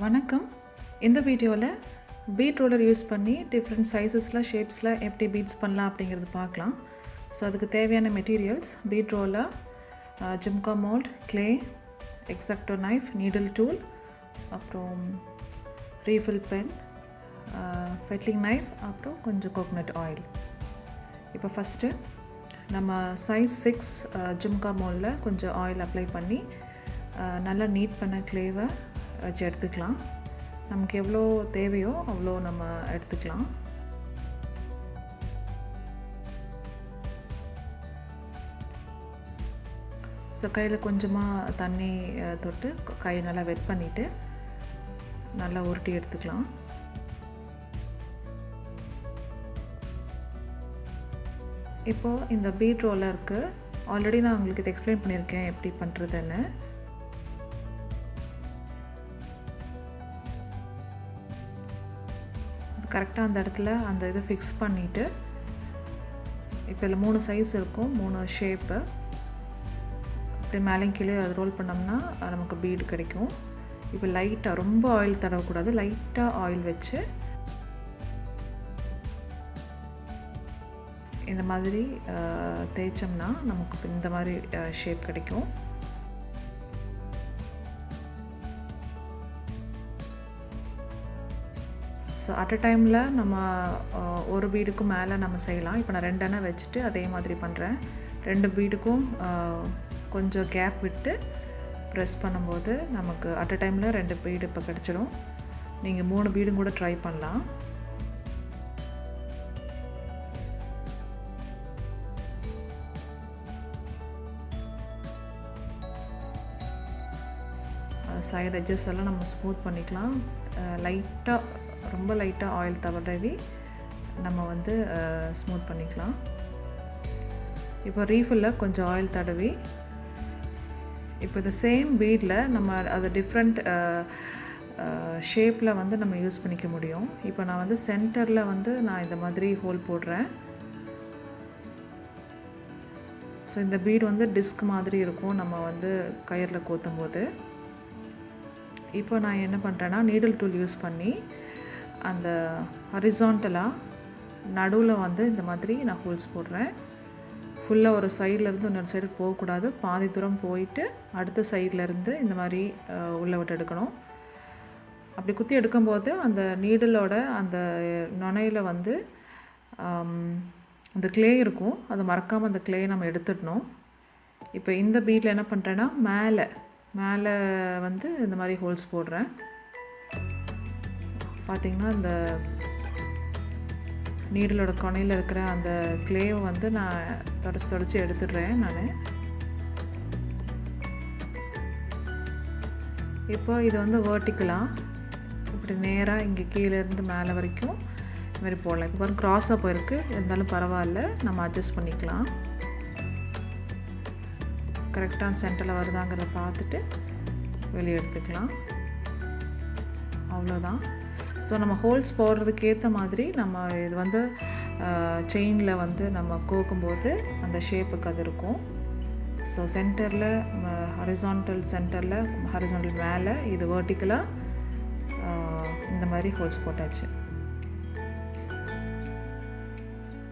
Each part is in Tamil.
வணக்கம். இந்த வீடியோவில் பீட் ரோலர் யூஸ் பண்ணி டிஃப்ரெண்ட் சைஸஸில் ஷேப்ஸில் எப்படி பீட்ஸ் பண்ணலாம் அப்படிங்கிறது பார்க்கலாம். ஸோ அதுக்கு தேவையான materials bead roller, jhumka mould, clay, Exacto knife, needle tool, அப்புறம் ரீஃபில் பென், ஃபெட்லிங் நைஃப், அப்புறம் கொஞ்சம் கோகோனட் ஆயில். இப்போ ஃபஸ்ட்டு நம்ம சைஸ் 6 ஜும்கா மோல்டில் கொஞ்சம் ஆயில் அப்ளை பண்ணி நல்லா நீட் பண்ண கிளேவை வச்சு எடுத்துக்கலாம். நமக்கு எவ்வளோ தேவையோ அவ்வளோ நம்ம எடுத்துக்கலாம். ஸோ கையில் கொஞ்சமாக தண்ணி தொட்டு கையை நல்லா வெட் பண்ணிவிட்டு நல்லா உருட்டி எடுத்துக்கலாம். இப்போது இந்த பீட் ரோலருக்கு ஆல்ரெடி நான் உங்களுக்கு இதை எக்ஸ்பிளைன் பண்ணியிருக்கேன் எப்படி பண்ணுறதுன்னு. கரெக்டாக அந்த இடத்துல அந்த இதை ஃபிக்ஸ் பண்ணிவிட்டு, இப்போ இதில் 3 சைஸ் இருக்கும், 3 ஷேப்பு. அப்படி மேலேயும் கீழே அது ரோல் பண்ணோம்னா நமக்கு பீடு கிடைக்கும். இப்போ லைட்டாக, ரொம்ப ஆயில் தடவக்கூடாது, லைட்டாக ஆயில் வச்சு இந்த மாதிரி தேய்ச்சோம்னா நமக்கு இந்த மாதிரி ஷேப் கிடைக்கும். ஸோ அட் அ டைமில் நம்ம ஒரு பீடுக்கும் மேலே நம்ம செய்யலாம். இப்போ நான் 2 எண்ணெய் வச்சுட்டு அதே மாதிரி பண்ணுறேன். 2 பீடுக்கும் கொஞ்சம் கேப் விட்டு ப்ரெஸ் பண்ணும்போது நமக்கு அட் அ டைமில் 2 பீடு இப்போ கிடச்சிடும். நீங்கள் 3 பீடும் கூட ட்ரை பண்ணலாம். சைடு எட்ஜஸ் எல்லாம் நம்ம ஸ்மூத் பண்ணிக்கலாம். லைட்டாக, ரொம்ப லைட்டாக ஆயில் தடவி நம்ம வந்து ஸ்மூத் பண்ணிக்கலாம். இப்போ ரீஃபில்லில் கொஞ்சம் ஆயில் தடவி, இப்போ இந்த சேம் பீடில் நம்ம அது டிஃப்ரெண்ட் ஷேப்பில் வந்து நம்ம யூஸ் பண்ணிக்க முடியும். இப்போ நான் வந்து சென்டரில் வந்து நான் இந்த மாதிரி ஹோல் போடுறேன். ஸோ இந்த பீடு வந்து டிஸ்க் மாதிரி இருக்கும் நம்ம வந்து கயிறில் கோத்தும் போது. இப்போ நான் என்ன பண்ணுறேன்னா, நீடில் டூல் யூஸ் பண்ணி அந்த ஹரிசாண்டலாக நடுவில் வந்து இந்த மாதிரி நான் ஹோல்ஸ் போடுறேன். ஃபுல்லாக ஒரு சைட்லேருந்து இன்னொரு சைடுக்கு போகக்கூடாது, பாதி தூரம் போயிட்டு அடுத்த சைட்லேருந்து இந்த மாதிரி உள்ளே விட்டு எடுக்கணும். அப்படி குத்தி எடுக்கும்போது அந்த நீடிலோட அந்த நுனையில் வந்து அந்த கிளே இருக்கும், அதை மறக்காமல் அந்த கிளே நம்ம எடுத்துடணும். இப்போ இந்த பீட்டில் என்ன பண்ணுறேன்னா, மேலே வந்து இந்த மாதிரி ஹோல்ஸ் போடுறேன். பார்த்திங்கன்னா இந்த நீடலோட கொனையில் இருக்கிற அந்த கிளேவை வந்து நான் தொடச்சி எடுத்துடுறேன் நான். இப்போ இது வந்து வேர்ட்டிக்கலாக இப்படி நேராக இங்கே கீழேருந்து மேலே வரைக்கும் இது மாதிரி போடலாம். இப்போ பாருங்கள் க்ராஸாக போயிருக்கு, இருந்தாலும் பரவாயில்ல, நம்ம அட்ஜஸ்ட் பண்ணிக்கலாம். கரெக்டாக சென்டரில் வருதாங்கிறத பார்த்துட்டு வெளியே எடுத்துக்கலாம். அவ்வளோதான். ஸோ நம்ம ஹோல்ஸ் போடுறதுக்கு ஏற்ற மாதிரி நம்ம இது வந்து செயினில் வந்து நம்ம கோக்கும்போது அந்த ஷேப்புக்கு அது இருக்கும். ஸோ சென்டரில் ஹரிசாண்டல், ஹரிசாண்டல் மேலே, இது வேர்ட்டிக்கலாக இந்த மாதிரி ஹோல்ஸ் போட்டாச்சு.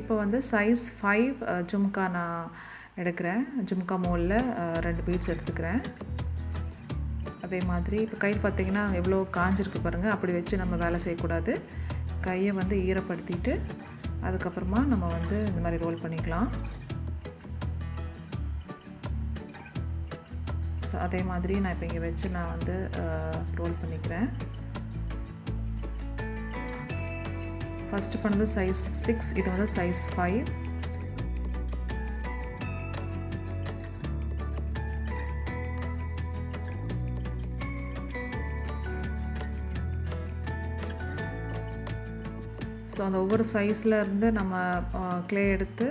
இப்போ வந்து சைஸ் 5 ஜும்கா நான் எடுக்கிறேன். ஜும்கா மோலில் 2 பீட்ஸ் எடுத்துக்கிறேன். அதே மாதிரி இப்போ கை பார்த்திங்கன்னா எவ்வளோ காஞ்சிருக்கு பாருங்கள். அப்படி வச்சு நம்ம வேலை செய்யக்கூடாது. கையை வந்து ஈரப்படுத்திட்டு அதுக்கப்புறமா நம்ம வந்து இந்த மாதிரி ரோல் பண்ணிக்கலாம். ஸோ அதே மாதிரி நான் இப்போ இங்கே வச்சு நான் வந்து ரோல் பண்ணிக்கிறேன். ஃபஸ்ட்டு பண்ணது சைஸ் 6, இது வந்து சைஸ் 5. ஸோ அந்த ஒவ்வொரு சைஸில் இருந்து நம்ம கிளே எடுத்து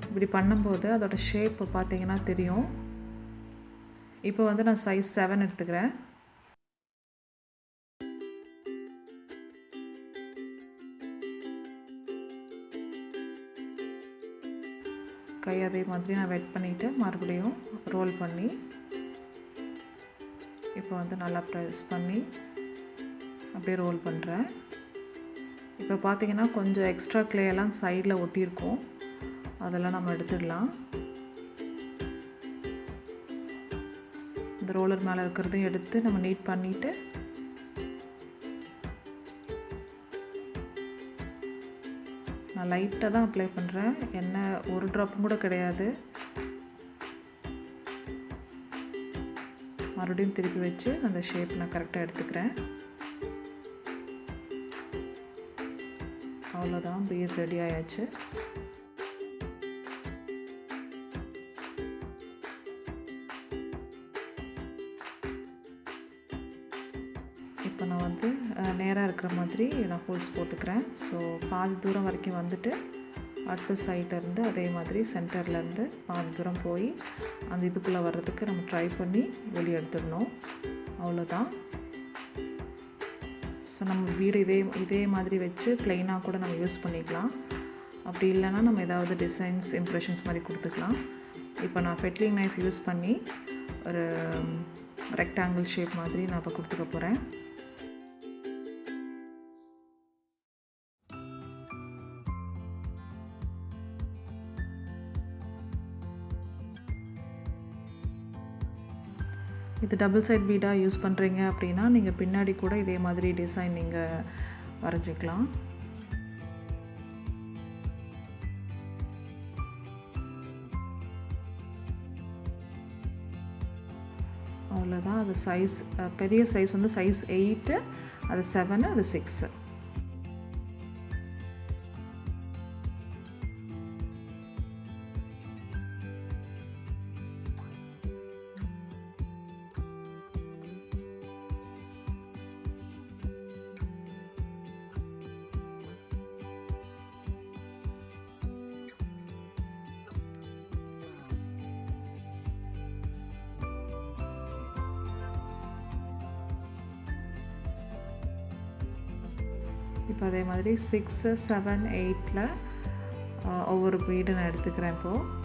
இப்படி பண்ணும்போது அதோட ஷேப் பார்த்திங்கன்னா தெரியும். இப்போ வந்து நான் சைஸ் 7 எடுத்துக்கிறேன். கை அதே மாதிரி நான் வெட் பண்ணிவிட்டு மறுபடியும் ரோல் பண்ணி இப்போ வந்து நல்லா ப்ரெஸ் பண்ணி அப்படியே ரோல் பண்ணுறேன். இப்போ பார்த்திங்கன்னா கொஞ்சம் எக்ஸ்ட்ரா க்ளேயெல்லாம் சைடில் ஒட்டியிருக்கும், அதெல்லாம் நம்ம எடுத்துடலாம். இந்த ரோலர் மேலே இருக்கிறதையும் எடுத்து நம்ம நீட் பண்ணிவிட்டு நான் லைட்டாக தான் அப்ளை பண்ணுறேன், எண்ணெய் ஒரு ட்ராப்பும் கூட கிடையாது. மறுபடியும் திருப்பி வச்சு அந்த ஷேப் நான் கரெக்டாக எடுத்துக்கிறேன். அவ்வளோதான், பீட் ரெடி ஆயாச்சு. இப்போ நான் வந்து நேராக இருக்கிற மாதிரி நான் ஹோல்ஸ் போட்டுக்கிறேன். ஸோ பாதி தூரம் வரைக்கும் வந்துட்டு அடுத்த சைட்லேருந்து அதே மாதிரி சென்டர்லேருந்து பாதி தூரம் போய் அந்த இதுக்குள்ளே வர்றதுக்கு நம்ம ட்ரை பண்ணி வெளியே எடுத்துடணும். அவ்வளோதான். ஸோ நம்ம வீடு இதே மாதிரி வச்சு ப்ளைனாக கூட நம்ம யூஸ் பண்ணிக்கலாம். அப்படி இல்லைன்னா நம்ம ஏதாவது டிசைன்ஸ் இம்ப்ரெஷன்ஸ் மாதிரி கொடுத்துக்கலாம். இப்போ நான் ஃபெட்லிங் நைஃப் யூஸ் பண்ணி ஒரு ரெக்டாங்கிள் ஷேப் மாதிரி நான் இப்போ கொடுத்துக்க போகிறேன். இது டபுள் சைட் பீடாக யூஸ் பண்ணுறீங்க அப்படின்னா நீங்கள் பின்னாடி கூட இதே மாதிரி டிசைன் நீங்கள் வரைஞ்சிக்கலாம். அவ்வளோதான். அது சைஸ் பெரிய சைஸ் வந்து சைஸ் 8, அது 7, அது 6. இப்போ அதே மாதிரி 6, 7, 8ல் ஒவ்வொரு பீடு நான் எடுத்துக்கிறேன். இப்போது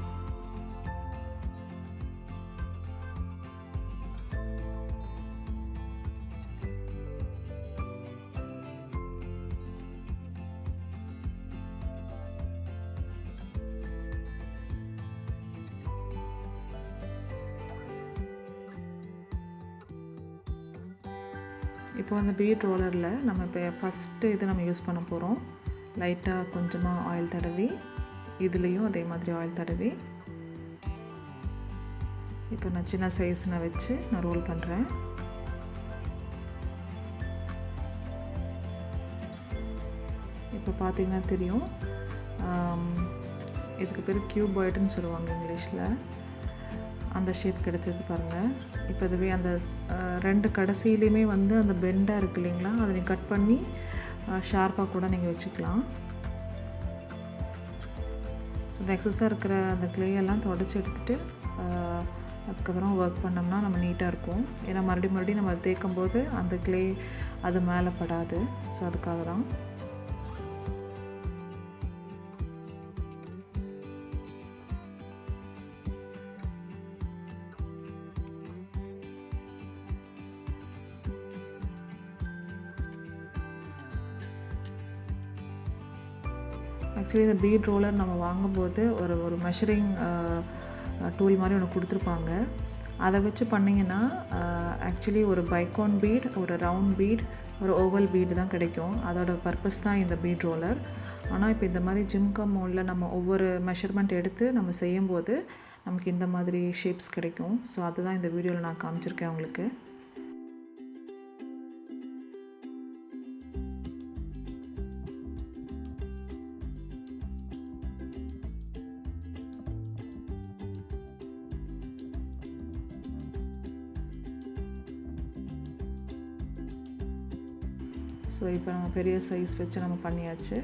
இப்போ அந்த பீட் ரோலரில் நம்ம இப்போ ஃபஸ்ட்டு இது நம்ம யூஸ் பண்ண போகிறோம். லைட்டாக கொஞ்சமாக ஆயில் தடவி, இதுலேயும் அதே மாதிரி ஆயில் தடவி இப்போ நான் சின்ன சைஸ் நான் வச்சு நான் ரோல் பண்ணுறேன். இப்போ பார்த்திங்கன்னா தெரியும், இதுக்கு பேர் கியூபாய்டுன்னு சொல்லுவாங்க இங்கிலீஷில். அந்த ஷேப் கிடச்சது பாருங்கள். இப்போ இதுவே அந்த 2 கடைசியிலையுமே வந்து அந்த பெண்டாக இருக்குது இல்லைங்களா, அதை நீங்கள் கட் பண்ணி ஷார்ப்பாக கூட நீங்கள் வச்சுக்கலாம். ஸோ இந்த எக்ஸஸாக இருக்கிற அந்த க்ளேயெல்லாம் தொடச்சி எடுத்துகிட்டு அதுக்கப்புறம் ஒர்க் பண்ணோம்னா நம்ம நீட்டாக இருக்கும். ஏன்னா மறுபடியும் நம்ம தேய்க்கும் போது அந்த க்ளே அது மேலே படாது. ஸோ அதுக்காக தான். ஆக்சுவலி இந்த பீட் ரோலர் நம்ம வாங்கும்போது ஒரு மெஷரிங் டூல் மாதிரி ஒன்று கொடுத்துருப்பாங்க. அதை வச்சு பண்ணிங்கன்னா ஆக்சுவலி ஒரு பைக்கான் பீட், ஒரு ரவுண்ட் பீட், ஒரு ஓவல் பீடு தான் கிடைக்கும். அதோட பர்பஸ் தான் இந்த பீட் ரோலர். ஆனால் இப்போ இந்த மாதிரி ஜிம்கா மோடில் நம்ம ஒவ்வொரு மெஷர்மெண்ட் எடுத்து நம்ம செய்யும்போது நமக்கு இந்த மாதிரி ஷேப்ஸ் கிடைக்கும். ஸோ அதுதான் இந்த வீடியோவில் நான் காமிச்சிருக்கேன் உங்களுக்கு. ஸோ இப்போ நம்ம பெரிய சைஸ் வச்சு நம்ம பண்ணியாச்சு.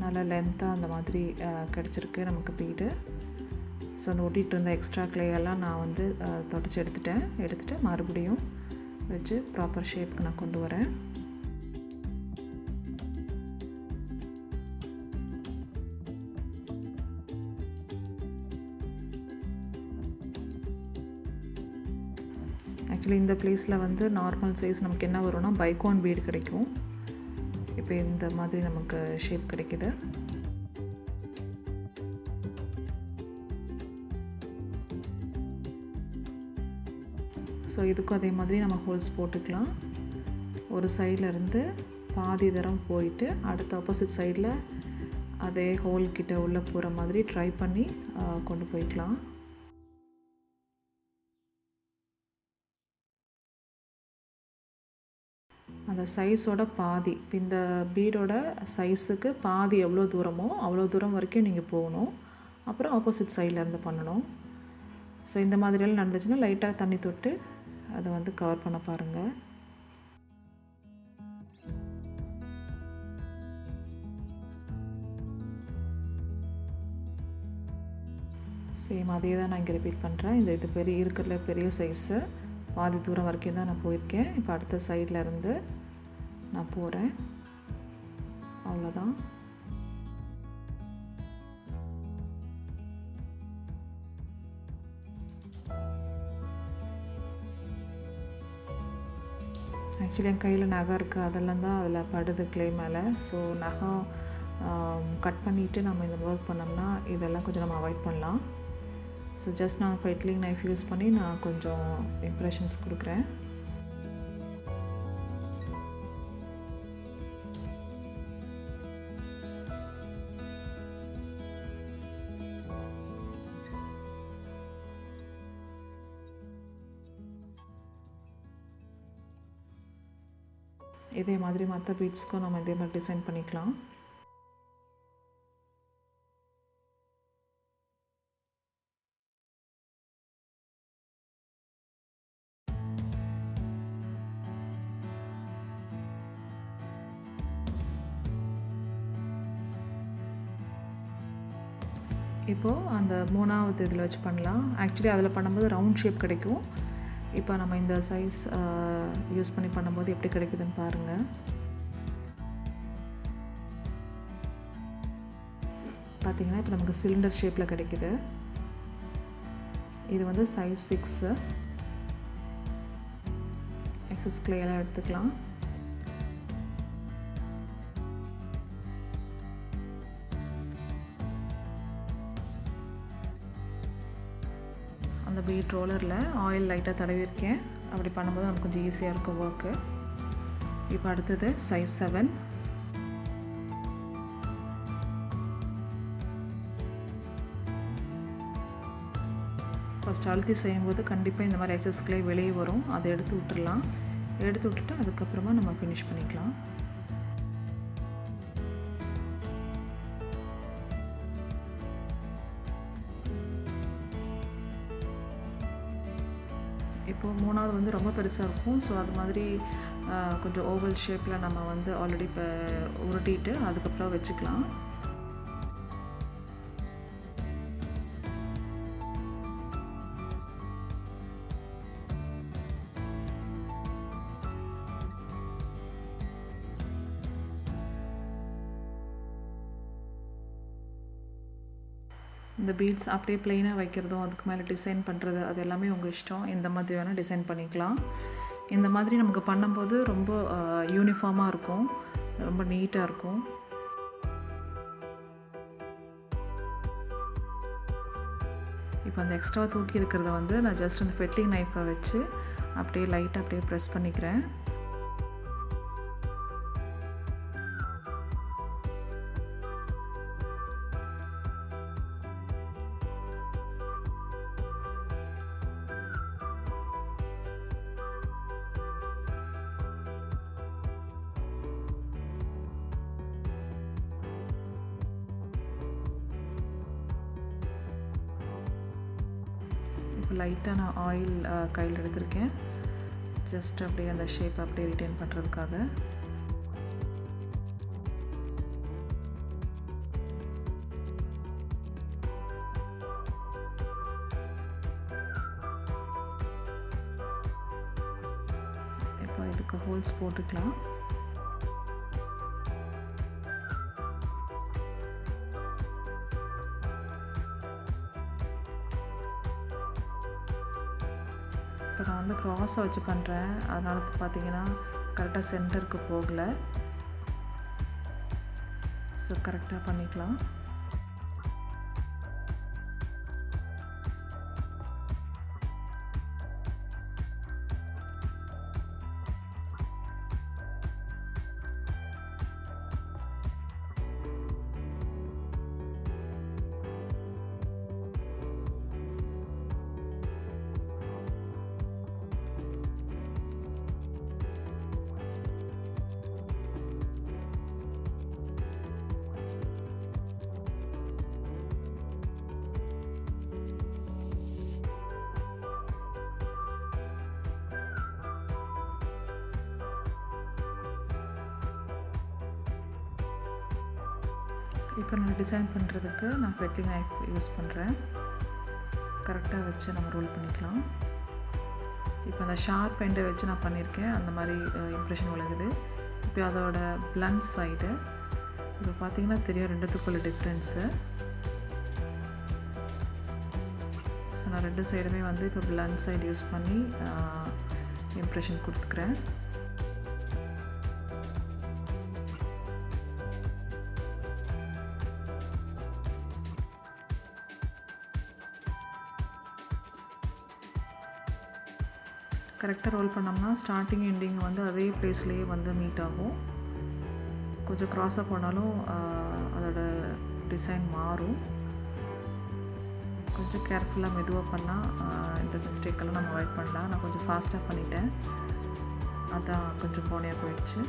நல்லா லென்த்தாக அந்த மாதிரி கிடச்சிருக்கு நமக்கு பீடு. ஸோ அந்த ஒட்டிகிட்டு இருந்த எக்ஸ்ட்ரா க்ளேயெல்லாம் நான் வந்து தொடச்சி எடுத்துகிட்டு மறுபடியும் வச்சு ப்ராப்பர் ஷேப்புக்கு நான் கொண்டு வரேன். ஆக்சுவலி ஆக்சுவலி இந்த ப்ளேஸில் வந்து நார்மல் சைஸ் நமக்கு என்ன வரும்னா பைகான் பீடு கிடைக்கும். இப்போ இந்த மாதிரி நமக்கு ஷேப் கிடைக்குது. ஸோ இதுக்கும் அதே மாதிரி நம்ம ஹோல்ஸ் போட்டுக்கலாம். ஒரு சைட்லேருந்து பாதி தரம் போயிட்டு அடுத்த ஆப்போசிட் சைடில் அதே ஹோல் கிட்ட உள்ளே போகிற மாதிரி ட்ரை பண்ணி கொண்டு போய்க்கலாம். அந்த சைஸோட பாதி, இந்த பீடோட சைஸுக்கு பாதி எவ்வளோ தூரமோ அவ்வளோ தூரம் வரைக்கும் நீங்கள் போகணும். அப்புறம் ஆப்போசிட் சைட்லேருந்து பண்ணணும். ஸோ இந்த மாதிரியெல்லாம் நடந்துச்சுன்னா லைட்டாக தண்ணி தொட்டு அதை வந்து கவர் பண்ண பாருங்கள். சேம் அதே தான் நான் இங்கே ரிப்பீட் பண்ணுறேன். இது பெரிய இருக்கிறதுல பெரிய சைஸு, பாதி தூரம் வரைக்கும் தான் நான் போயிருக்கேன். இப்போ அடுத்த சைடில் இருந்து நான் போகிறேன். அவ்வளோதான். ஆக்சுவலி என் கையில் நகம் இருக்குது, அதெல்லாம் தான் அதில் படுது க்ளே மேலே. ஸோ நகம் கட் பண்ணிவிட்டு நம்ம இந்த ஒர்க் பண்ணோம்னா இதெல்லாம் கொஞ்சம் நம்ம அவாய்ட் பண்ணலாம். ஸோ ஜஸ்ட் நான் ஃபைட்லிங் நைஃப் யூஸ் பண்ணி நான் கொஞ்சம் இம்ப்ரெஷன்ஸ் கொடுக்குறேன். இதே மாதிரி மற்ற பீட்ஸ்க்கும் நம்ம இதே மாதிரி டிசைன் பண்ணிக்கலாம். இப்போது அந்த 3வது இதில் வச்சு பண்ணலாம். ஆக்சுவலி அதில் பண்ணும்போது ரவுண்ட் ஷேப் கிடைக்கும். இப்போ நம்ம இந்த சைஸ் யூஸ் பண்ணி பண்ணும்போது எப்படி கிடைக்குதுன்னு பாருங்கள். பார்த்தீங்கன்னா இப்போ நமக்கு சிலிண்டர் ஷேப்பில் கிடைக்குது. இது வந்து சைஸ் 6. எக்ஸஸ் கிளேயெல்லாம் எடுத்துக்கலாம். அந்த பீட் ரோலரில் ஆயில் லைட்டாக தடவிருக்கேன். அப்படி பண்ணும்போது நமக்கு கொஞ்சம் ஈஸியாக இருக்கும் ஒர்க்கு. இப்போ அடுத்தது சைஸ் 7. ஃபஸ்ட் அழுத்தி செய்யும்போது கண்டிப்பாக இந்த மாதிரி எக்ஸஸ் கிளே வெளியே வரும். அதை எடுத்து விட்டுடலாம். எடுத்து விட்டுட்டு அதுக்கப்புறமா நம்ம ஃபினிஷ் பண்ணிக்கலாம். இப்போது 3வது வந்து ரொம்ப பெருசாக இருக்கும். ஸோ அது மாதிரி கொஞ்சம் ஓவல் ஷேப்பில் நம்ம வந்து ஆல்ரெடி இப்போ உருட்டிட்டு அதுக்கப்புறம் வச்சுக்கலாம். இந்த பீட்ஸ் அப்படியே ப்ளெயினாக வைக்கிறதும் அதுக்கு மேலே டிசைன் பண்ணுறது அது எல்லாமே உங்கள் இஷ்டம். இந்த மாதிரி வேணால் டிசைன் பண்ணிக்கலாம். இந்த மாதிரி நமக்கு பண்ணும்போது ரொம்ப யூனிஃபார்மாக இருக்கும், ரொம்ப நீட்டாக இருக்கும். இப்போ அந்த எக்ஸ்ட்ரா தூக்கி இருக்கிறத வந்து நான் ஜஸ்ட் அந்த ஃபெட்லிங் நைஃபை வச்சு அப்படியே லைட்டாக அப்படியே ப்ரெஸ் பண்ணிக்கிறேன். இப்போ லைட்டாக நான் ஆயில் கையில் எடுத்திருக்கேன். ஜஸ்ட் அப்படியே அந்த ஷேப் அப்படியே ரிட்டைன் பண்ணுறதுக்காக. இப்போ இதுக்கு ஹோல்ஸ் போட்டுக்கலாம். இப்போ நான் வந்து க்ராஸாக வச்சு பண்ணுறேன், அதனால பார்த்தீங்கன்னா கரெக்டாக சென்டருக்கு போகலை. ஸோ கரெக்டாக பண்ணிக்கலாம். இப்போ நான் டிசைன் பண்ணுறதுக்கு நான் பெட்லிங் நைஃப் யூஸ் பண்ணுறேன். கரெக்டாக வச்சு நம்ம ரோல் பண்ணிக்கலாம். இப்போ அந்த ஷார்ப் எண்டை வச்சு நான் பண்ணியிருக்கேன், அந்த மாதிரி இம்ப்ரெஷன் விழுகுது. இப்போ அதோட பிளண்ட் சைடு இப்போ பார்த்தீங்கன்னா தெரியும் ரெண்டுத்துக்குள்ள டிஃப்ரென்ஸு. ஸோ நான் ரெண்டு சைடுமே வந்து இப்போ பிளண்ட் சைடு யூஸ் பண்ணி இம்ப்ரெஷன் கொடுத்துக்கிறேன். கரெக்டாக ரோல் பண்ணோம்னா ஸ்டார்டிங் எண்டிங் வந்து அதே ப்ளேஸ்லேயே வந்து மீட் ஆகும். கொஞ்சம் க்ராஸாக போனாலும் அதோட டிசைன் மாறும். கொஞ்சம் கேர்ஃபுல்லாக மெதுவாக பண்ணால் இந்த மிஸ்டேக்கெல்லாம் நம்ம அவாய்ட் பண்ணலாம். நான் கொஞ்சம் ஃபாஸ்ட்டாக பண்ணிட்டேன், அதான் கொஞ்சம் போனையாக போயிடுச்சு.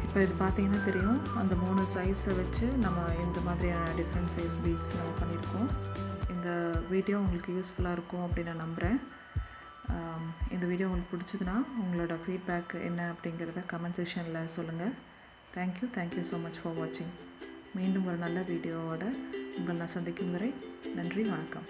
இப்போ இது பார்த்தீங்கன்னா தெரியும், அந்த 3 சைஸை வச்சு நம்ம இந்த மாதிரியான டிஃப்ரெண்ட் சைஸ் பீட்ஸ் நம்ம பண்ணியிருக்கோம். இந்த வீடியோ உங்களுக்கு யூஸ்ஃபுல்லாக இருக்கும் அப்படின்னு நான் நம்புகிறேன். இந்த வீடியோ உங்களுக்கு பிடிச்சதுன்னா உங்களோட ஃபீட்பேக் என்ன அப்படிங்கிறத கமெண்ட் செக்ஷனில் சொல்லுங்கள். தேங்க்யூ ஸோ மச் ஃபார் வாட்சிங். மீண்டும் ஒரு நல்ல வீடியோவோட உங்களை நான் சந்திக்கும் வரை நன்றி, வணக்கம்.